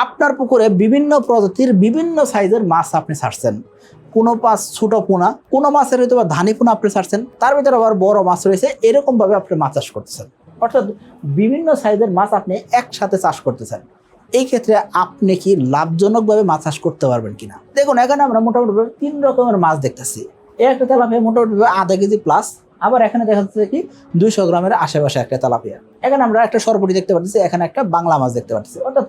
আপনার পুকুরে বিভিন্ন প্রজাতির বিভিন্ন সাইজের মাছ আপনি ছাড়ছেন, কোনো মাছ ছোট পোনা, কোনো মাছের হয়তো বা ধানি পোনা আপনি ছাড়ছেন, তার ভিতরে আবার বড় মাছ রয়েছে, এরকম ভাবে আপনি মাছ চাষ করতেছেন। অর্থাৎ বিভিন্ন সাইজের মাছ আপনি একসাথে চাষ করতেছেন। এই ক্ষেত্রে আপনি কি লাভজনকভাবে মাছ চাষ করতে পারবেন কিনা? দেখুন, এখানে আমরা মোটামুটি 3 রকমের মাছ দেখতেছি। একটা তেলাপিয়া মোটামুটি আধা কেজি প্লাস, আবার এখানে দেখা যাচ্ছে কি 200 গ্রামের আশেপাশে একটা তেলাপিয়া। এখানে আমরা একটা সরপুঁটি দেখতে পাচ্ছি, এখানে একটা বাংলা মাছ দেখতে পাচ্ছি। অর্থাৎ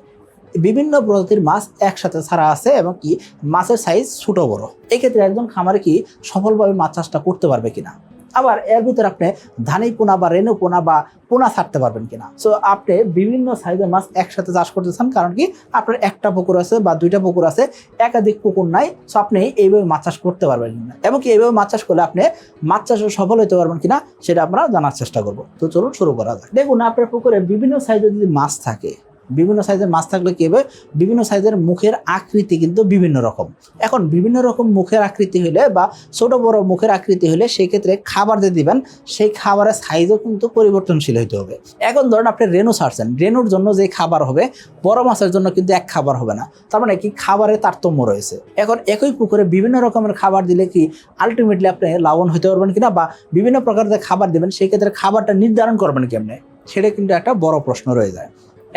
বিভিন্ন প্রজাতির মাছ একসাথে ছাড়া আছে এবং কি মাছের সাইজ ছোট বড়। এই ক্ষেত্রে একজন খামারে কি সফলভাবে মাছ চাষটা করতে পারবে কিনা, আবার এর ভিতরে আপনি ধানি পোনা বা রেনু পোনা বা পোনা ছাড়তে পারবেন কিনা। সো আপনি বিভিন্ন সাইজের মাছ একসাথে চাষ করতেছেন, কারণ কি আপনার একটা পুকুর আছে বা 2টা পুকুর আছে, একাধিক পুকুর নাই। সো আপনি এইভাবে মাছ চাষ করতে পারবেন কিনা এবং কি এইভাবে মাছ চাষ করলে আপনি মাছ চাষে সফল হতে পারবেন কিনা সেটা আমরা জানার চেষ্টা করব। তো চলুন শুরু করা যাক। দেখুন, আপনার পুকুরে বিভিন্ন সাইজের যদি মাছ থাকে, বিভিন্ন সাইজের মাছ থাকলে কি হবে, বিভিন্ন সাইজের মুখের আকৃতি কিন্তু বিভিন্ন রকম। এখন বিভিন্ন রকম মুখের আকৃতি হলে বা ছোট বড় মুখের আকৃতি হলে সেই ক্ষেত্রে খাবার যে দিবেন সেই খাবারের সাইজও কিন্তু পরিবর্তনশীল হইতে হবে। এখন ধরেন আপনি রেনু ছাড়ছেন, রেনুর জন্য যে খাবার হবে বড় মাছের জন্য কিন্তু এক খাবার হবে না। তার মানে কি খাবারের তারতম্য রয়েছে। এখন একই পুকুরে বিভিন্ন রকমের খাবার দিলে কি আলটিমেটলি আপনি লাভবান হতে পারবেন কিনা, বা বিভিন্ন প্রকার যে খাবার দিবেন সেই ক্ষেত্রে খাবারটা নির্ধারণ করবেন কেমনে, সেটা কিন্তু একটা বড় প্রশ্ন রয়ে যায়।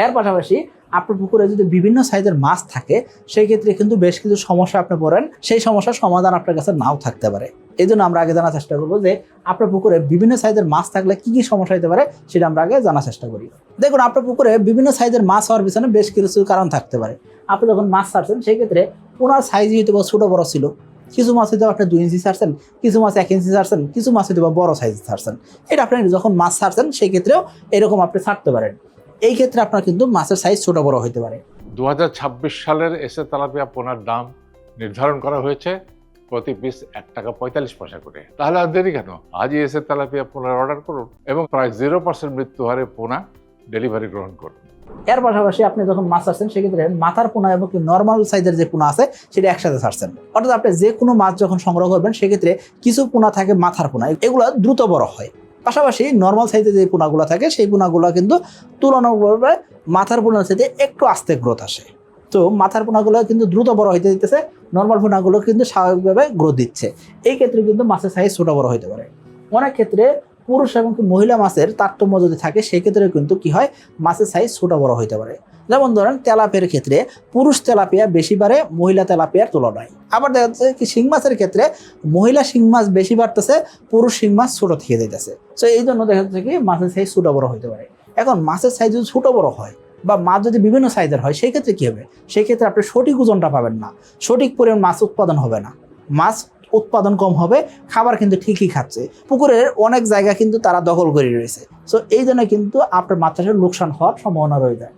এর পাশাপাশি আপনার পুকুরে যদি বিভিন্ন সাইজের মাছ থাকে সেই ক্ষেত্রে কিন্তু বেশ কিছু সমস্যা আপনি পড়েন, সেই সমস্যার সমাধান আপনার কাছে নাও থাকতে পারে। এই জন্য আমরা আগে জানার চেষ্টা করবো যে আপনার পুকুরে বিভিন্ন সাইজের মাছ থাকলে কি কি সমস্যা হতে পারে সেটা আমরা আগে জানার চেষ্টা করি। দেখুন, আপনার পুকুরে বিভিন্ন সাইজের মাছ হওয়ার পিছনে বেশ কিছু কারণ থাকতে পারে। আপনি যখন মাছ ছাড়ছেন সেই ক্ষেত্রে ওনার সাইজ হয়তো ছোট বড় ছিল, কিছু মাছ হয়তো আপনি 2 ইঞ্চি ছাড়ছেন, কিছু মাছ 1 ইঞ্চি ছাড়ছেন, কিছু মাছ হয়তো বড় সাইজ ছাড়ছেন। এটা আপনি যখন মাছ ছাড়ছেন সেই ক্ষেত্রেও এরকম আপনি ছাড়তে পারেন। এই ক্ষেত্রে আপনার কিন্তু মাছের সাইজ ছোট বড় হতে পারে। 2026 সালের এসে তেলাপিয়া পোনার দাম নির্ধারণ করা হয়েছে প্রতি পিস 1 টাকা 45 পয়সা করে। তাহলে আর দেরি কেন, আজই এসে তেলাপিয়া পোনার অর্ডার করুন এবং প্রায় 0% মৃত্যু হারে পোনা ডেলিভারি গ্রহণ করুন। এর পাশাপাশি আপনি যখন মাছ ছাড়ছেন সেক্ষেত্রে মাথার পোনা এবং নর্মাল সাইজের যে পোনা আছে সেটা একসাথে ছাড়ছেন। অর্থাৎ আপনি যে কোনো মাছ যখন সংগ্রহ করবেন সেক্ষেত্রে কিছু পোনা থাকে মাথার পোনা, এগুলো দ্রুত বড় হয়। পাশাপাশি নর্মাল সাইজে যে পোনাগুলো থাকে সেই পোনাগুলো কিন্তু তুলনামূলকভাবে মাথার পোনার সাথে একটু আস্তে গ্রোথ আসে। তো মাথার পোনাগুলো কিন্তু দ্রুত বড় হইতে দিতেছে, নর্মাল পোনাগুলো কিন্তু স্বাভাবিকভাবে গ্রোথ দিচ্ছে। এই ক্ষেত্রে কিন্তু মাছের সাইজ ছোট বড় হতে পারে। অনেক ক্ষেত্রে পুরুষ এবং মহিলা মাছের তারতম্য যদি থাকে সেই ক্ষেত্রে কিন্তু কি হয়, মাছের সাইজ ছোট বড় হতে পারে। যেমন ধরেন তেলাপিয়ার ক্ষেত্রে পুরুষ তেলাপিয়া বেশি বাড়ে মহিলা তেলাপিয়ার তুলনায়। আবার দেখা যাচ্ছে কি শিং মাছের ক্ষেত্রে মহিলা শিং মাছ বেশি বাড়তেছে, পুরুষ শিং মাছ ছোট থেকে যাইতেছে। তো এই জন্য দেখা যাচ্ছে কি মাছের সাইজ ছোট বড় হতে পারে। এখন মাছের সাইজ যদি ছোট বড় হয় বা মাছ যদি বিভিন্ন সাইজের হয় সেই ক্ষেত্রে কি হবে, সেই ক্ষেত্রে আপনি সঠিক ওজনটা পাবেন না, সঠিক পরিমাণ মাছ উৎপাদন হবে না, মাছ উৎপাদন কম হবে, খাবার কিন্তু ঠিকই খাচ্ছে। পুকুরের অনেক জায়গা কিন্তু তারা দখল করে রয়েছে। সো এই জন্য কিন্তু আপনার মাছ চাষের লোকসান হওয়ার সম্ভাবনা রয়ে যায়।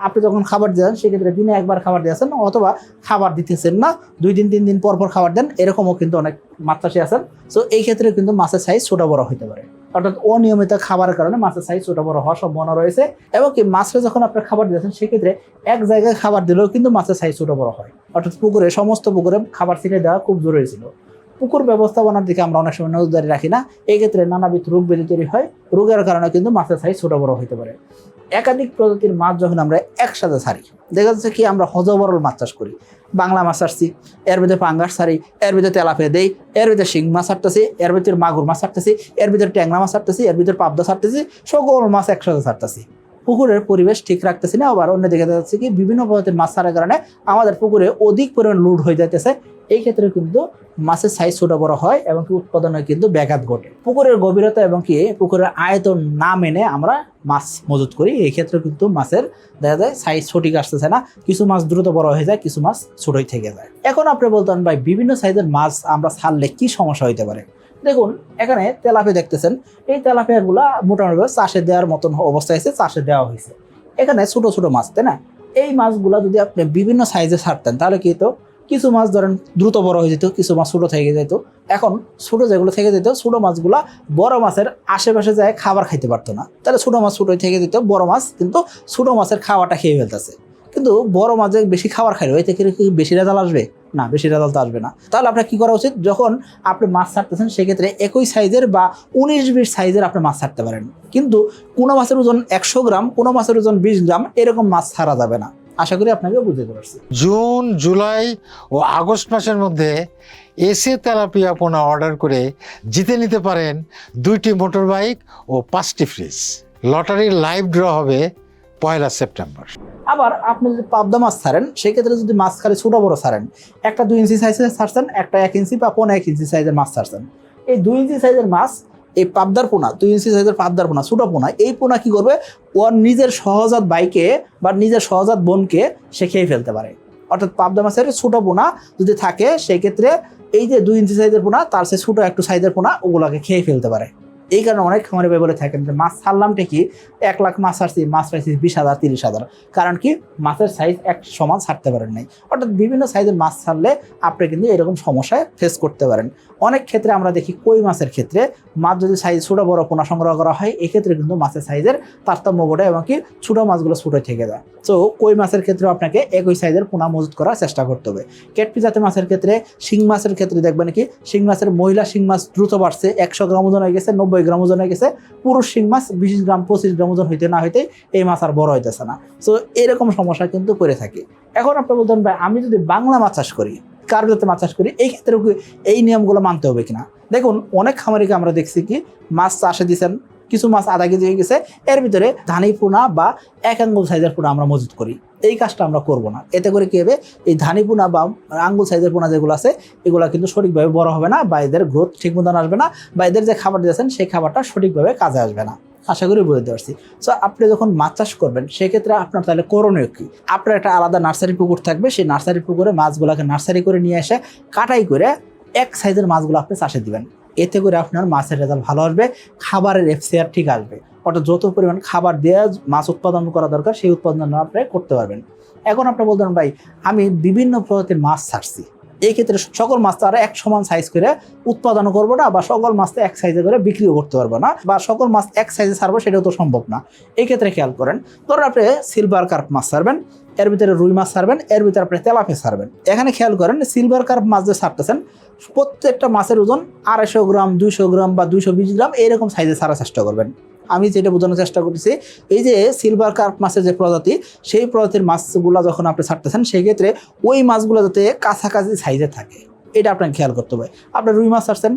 আপনি যখন খাবার দেন সেক্ষেত্রে দিনে একবার খাবার দিয়েছেন অথবা খাবার দিতেছেন না, 2 দিন 3 দিন পর পর খাবার দেন, এরকমও কিন্তু অনেক মাছ চাষি আছেন। সো এই ক্ষেত্রে কিন্তু মাছের সাইজ ছোট বড় হতে পারে। অর্থাৎ অনিয়মিত খাবারের কারণে মাছের সাইজ ছোট বড় হওয়ার সম্ভাবনা রয়েছে। এবং কি মাছকে যখন আপনার খাবার দিয়েছেন সেক্ষেত্রে এক জায়গায় খাবার দিলেও কিন্তু মাছের সাইজ ছোট বড় হয়। অর্থাৎ পুকুরে সমস্ত পুকুরে খাবার ছিটিয়ে দেওয়া খুব জরুরি ছিল। পুকুর ব্যবস্থাপনার দিকে আমরা অনেক সময় নজরদারি রাখি না, এই ক্ষেত্রে নানাবিধ রোগ ব্যাধি তৈরি হয়, রোগের কারণে কিন্তু মাছের সাইজ ছোট বড় হতে পারে। একাধিক প্রজাতির মাছ যখন আমরা একসাথে ছাড়ি, দেখা যাচ্ছে কি আমরা হজবরল মাছ চাষ করি, বাংলা মাছ ছাড়ছি, এর ভিতরে পাঙ্গাস ছাড়ি, এর ভিতরে তেলাপিয়া দেই, এর ভিতরে শিং মাছ ছাড়তেছি, এর ভিতরে মাগুর মাছ ছাড়তেছি, এর ভিতরে ট্যাংরা মাছ ছাড়তেছি, এর ভিতরে পাবদা ছাড়তেছি, সকল মাছ একসাথে ছাড়তেছি। পুকুরের পরিবেশ ঠিক রাখতেছি না। আবার অন্যদিকে দেখা যাচ্ছে কি বিভিন্ন প্রজাতির মাছ ছাড়ার কারণে আমাদের পুকুরে অধিক পরিমাণ লোড হয়ে যাইতেছে। এই ক্ষেত্রে কিন্তু মাছের সাইজ ছোট বড় হয় এবং কি উৎপাদনে কিন্তু ব্যাঘাত ঘটে। পুকুরের গভীরতা এবং কি পুকুরের আয়তন না মেনে আমরা মাছ মজুত করি, এই ক্ষেত্রে কিন্তু মাছের দেখা যায় সাইজ সঠিক আসতেছে না, কিছু মাছ দ্রুত বড় হয়ে যায়, কিছু মাছ ছোটই থেকে যায়। এখন আপনি বলতেন ভাই বিভিন্ন সাইজের মাছ আমরা ছাড়লে কি সমস্যা হইতে পারে। দেখুন, এখানে তেলাপিয়া দেখতেছেন, এই তেলাপিয়াগুলা মোটামুটি চাষে দেওয়ার মতন অবস্থায় আছে, চাষে দেওয়া হয়েছে। এখানে ছোট ছোট মাছ, তাই না? এই মাছগুলা যদি আপনি বিভিন্ন সাইজে ছাড়তেন তাহলে কি হতো, কিছু মাছ ধরেন দ্রুত বড় হয়ে যেত, কিছু মাছ ছোট থেকে যেত। এখন ছোট যেগুলো থেকে যেত, ছোট মাছগুলা বড় মাছের আশেপাশে যায় খাবার খাইতে পারতো না, তাহলে ছোট মাছ ছোটই থেকে যেত, বড় মাছ কিন্তু ছোট মাছের খাওয়াটা খেয়ে ফেলতেছে। কিন্তু বড় মাছে বেশি খাবার খাইলো, এতে কি বেশি রেজাল্ট আসবে না? বেশি রেজাল্ট আসবে না। তাহলে আপনার কি করা উচিত, যখন আপনি মাছ ছাড়তেছেন সেক্ষেত্রে একই সাইজের বা 19-20 সাইজের আপনি মাছ ছাড়তে পারেন। কিন্তু কোনো মাছের ওজন 100 গ্রাম, কোনো মাছের ওজন 20 গ্রাম, এরকম মাছ ছাড়া যাবে না। আশা করি আপনাকে বুঝতে পারছি। জুন, জুলাই ও আগস্ট মাসের মধ্যে এসে তেলাপিয়া পোনা অর্ডার করে জিতে নিতে পারেন 2টি মোটর বাইক ও 5টি ফ্রিজ। লটারির লাইভ ড্র হবে 1 সেপ্টেম্বর। আবার আপনি যদি পাবদা মাছ ছাড়েন, সেক্ষেত্রে যদি মাছ খালি ছোটো বড় ছাড়েন, একটা 2 ইঞ্চি সাইজের ছাড়ছেন, একটা 1 ইঞ্চি বা 1.5 ইঞ্চি সাইজের মাছ ছাড়ছেন, এই 2 ইঞ্চি সাইজের মাছ, এই পাবদার পোনা, 2 ইঞ্চি সাইজের পাবদার পোনা, ছোটো পোনা, এই পোনা কি করবে, ওর নিজের সহজাত বাইকে বা নিজের সহজাত বোনকে সে খেয়ে ফেলতে পারে। অর্থাৎ পাবদা মাছের ছোটো পোনা যদি থাকে, সেক্ষেত্রে এই যে 2 ইঞ্চি সাইজের পোনা, তার সে ছোটো একটু সাইজের পোনা, ওগুলোকে খেয়ে ফেলতে পারে। এই কারণে অনেক খামারি ভাই বলে থাকেন যে মাছ ছাড়লাম ঠিকই, 1 লাখ মাছ ছাড়ছি, মাছ পাইছি 20,000 30,000, কারণ কি মাছের সাইজ এক সমান ছাড়তে পারেন নাই। অর্থাৎ বিভিন্ন সাইজের মাছ ছাড়লে আপনি কিন্তু এরকম সমস্যায় ফেস করতে পারেন। অনেক ক্ষেত্রে আমরা দেখি কই মাছের ক্ষেত্রে মাছ যদি সাইজ ছোটো বড় পোনা সংগ্রহ করা হয়, এক্ষেত্রে কিন্তু মাছের সাইজের তারতম্য ঘটে এবং কি ছোটো মাছগুলো ছোটো থেকে যায়। তো কই মাছের ক্ষেত্রে আপনাকে একই সাইজের পোনা মজুত করার চেষ্টা করতে হবে। ক্যাটফিশ জাতের মাছের ক্ষেত্রে, শিং মাছের ক্ষেত্রে দেখবেন কি শিং মাছের মহিলা শিং মাছ দ্রুত বাড়ছে, 100 গ্রাম ওজন হয়ে গেছে, 90 গ্রাম ওজন হয়ে গেছে। পুরুষ শিং মাছ 20 গ্রাম 25 গ্রাম ওজন হইতে না হইতে এই মাছ আর বড় হইতেছে না। তো এরকম সমস্যা কিন্তু করে থাকে। এখন আপনি বলতেন ভাই আমি যদি বাংলা মাছ চাষ করি, কার্প জাতের মাছ চাষ করি, এই ক্ষেত্রে এই নিয়মগুলো মানতে হবে কিনা? দেখুন অনেক খামারিকে আমরা দেখছি কি মাছ চাষে দিচ্ছেন, কিছু মাছ আধা কেজি হয়ে গেছে, এর ভিতরে ধানি পোনা বা 1 আঙ্গুল সাইজের পোনা আমরা মজুত করি। এই কাজটা আমরা করব না। এতে করে কি হবে, এই ধানি পোনা বা আঙ্গুল সাইজের পোনা যেগুলো আছে, এগুলো কিন্তু সঠিকভাবে বড় হবে না, বা এদের গ্রোথ ঠিক মতন আসবে না, বা এদের যে খাবার দিয়েছেন সেই খাবারটা সঠিকভাবে কাজে আসবে না। আশা করি বুঝতে পারছি। সো আপনি যখন মাছ চাষ করবেন, সেক্ষেত্রে আপনার তাহলে করণীয় কি? আপনার একটা আলাদা নার্সারি পুকুর থাকবে, সেই নার্সারি পুকুরে মাছগুলোকে নার্সারি করে নিয়ে এসে কাটাই করে এক সাইজের মাছগুলো আপনি চাষে দিবেন। এতে করে আপনার মাছের রেজাল্ট ভালো আসবে, খাবারের এফসিআর ঠিক আসবে। অর্থাৎ যত পরিমাণ খাবার দিয়ে মাছ উৎপাদন করা দরকার, সেই উৎপাদন আপনি করতে পারবেন। এখন আপনি বলতেন ভাই আমি বিভিন্ন প্রজাতির মাছ ছাড়ছি, এই ক্ষেত্রে সকল মাছ তো আর এক সমান সাইজ করে উৎপাদন করবো না, বা সকল মাছ তো এক সাইজে করে বিক্রিও করতে পারবো না, বা সকল মাছ এক সাইজে ছাড়বো সেটাও তো সম্ভব না। এই ক্ষেত্রে খেয়াল করেন, ধরুন আপনি সিলভার কার্প মাছ ছাড়বেন, এর ভিতরে রুই মাছ ছাড়বেন, এর ভিতরে আপনি তেলাপিয়া ছাড়বেন। এখানে খেয়াল করেন সিলভার কার্প মাছ যে ছাড়তেছেন, প্রত্যেকটা মাছের ওজন 250 গ্রাম 200 গ্রাম বা 220 গ্রাম এইরকম সাইজে ছাড়ার চেষ্টা করবেন। আমি যেটা বোঝানোর চেষ্টা করতেছি, এই যে সিলভার কার্প মাছের যে প্রজাতি, সেই প্রজাতির মাছগুলো যখন আপনি ছাড়তেছেন, সেই ক্ষেত্রে ওই মাছগুলো যাতে কাছাকাছি সাইজে থাকে, এটা আপনাকে খেয়াল করতে হবে। আপনি রুই মাছ ছাড়ছেন,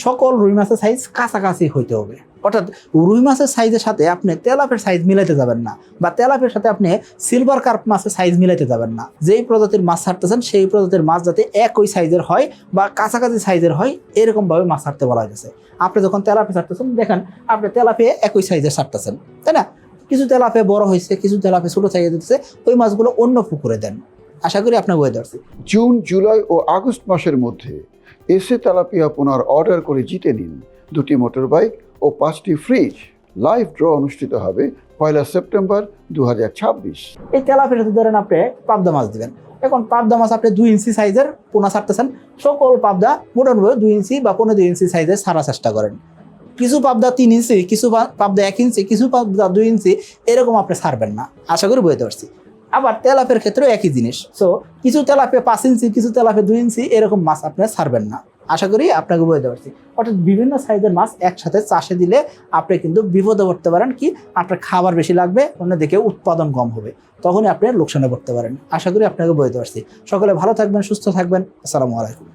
সকল রুই মাছের সাইজ কাছাকাছি হইতে হবে। অর্থাৎ রুই মাছের সাইজের সাথে আপনি তেলাপের সাইজ মিলাইতে যাবেন না, বা তেলাপের সাথে আপনি সিলভার কার্প মাছের সাইজ মিলাইতে যাবেন না। যেই প্রজাতির মাছ ছাড়তেছেন, সেই প্রজাতির মাছ যাতে একই সাইজের হয় বা কাছাকাছি সাইজের হয়, এরকমভাবে মাছ ছাড়তে বলা হয়েছে। আপনি যখন তেলাপে ছাড়তেছেন, দেখেন আপনি তেলাপে একই সাইজের ছাড়তেছেন, তাই না? কিছু তেলাপে বড় হয়েছে, কিছু তেলাপে ছোটো সাইজে দিতেছে, ওই মাছগুলো অন্য পুকুরে দেন। আশা করি আপনার বুঝতে পারছি। জুন, জুলাই ও আগস্ট মাসের মধ্যে এসে তেলাপিয়া পোনার অর্ডার করে জিতে নিন 2টি মোটর বাইক ও 5টি ফ্রিজ। লাইভ ড্র অনুষ্ঠিত হবে 1 সেপ্টেম্বর 2026। এই তেলাপিয়ার সাথে ধরেন আপনি পাবদা মাছ দিবেন। এখন পাবদা মাছ আপনি 2 ইঞ্চি সাইজের পোনা ছাড়তেছেন, সকল পাবদা মোটামুটি 2 ইঞ্চি বা 2.5 ইঞ্চি সাইজে ছাড়ার চেষ্টা করেন। কিছু পাবদা 3 ইঞ্চি, কিছু পাবদা 1 ইঞ্চি, কিছু পাবদা 2 ইঞ্চি, এরকম আপনি ছাড়বেন না। আশা করি বুঝতে পারছি। আবার তেলাপের ক্ষেত্রেও একই জিনিস। সো কিছু তেলাপে 5 ইঞ্চি, কিছু তেলাপে 2 ইঞ্চি, এরকম মাছ আপনি ছাড়বেন না। আশা করি আপনাকে বুঝতে পারছি। অর্থাৎ বিভিন্ন সাইজের মাছ একসাথে চাষে দিলে আপনি কিন্তু বিপদে পড়তে পারেন। কি, আপনার খাবার বেশি লাগবে, অন্যদিকে উৎপাদন কম হবে, তখনই আপনি লোকসানে পড়তে পারেন। আশা করি আপনাকে বুঝতে পারছি। সকলে ভালো থাকবেন, সুস্থ থাকবেন। আসসালামু আলাইকুম।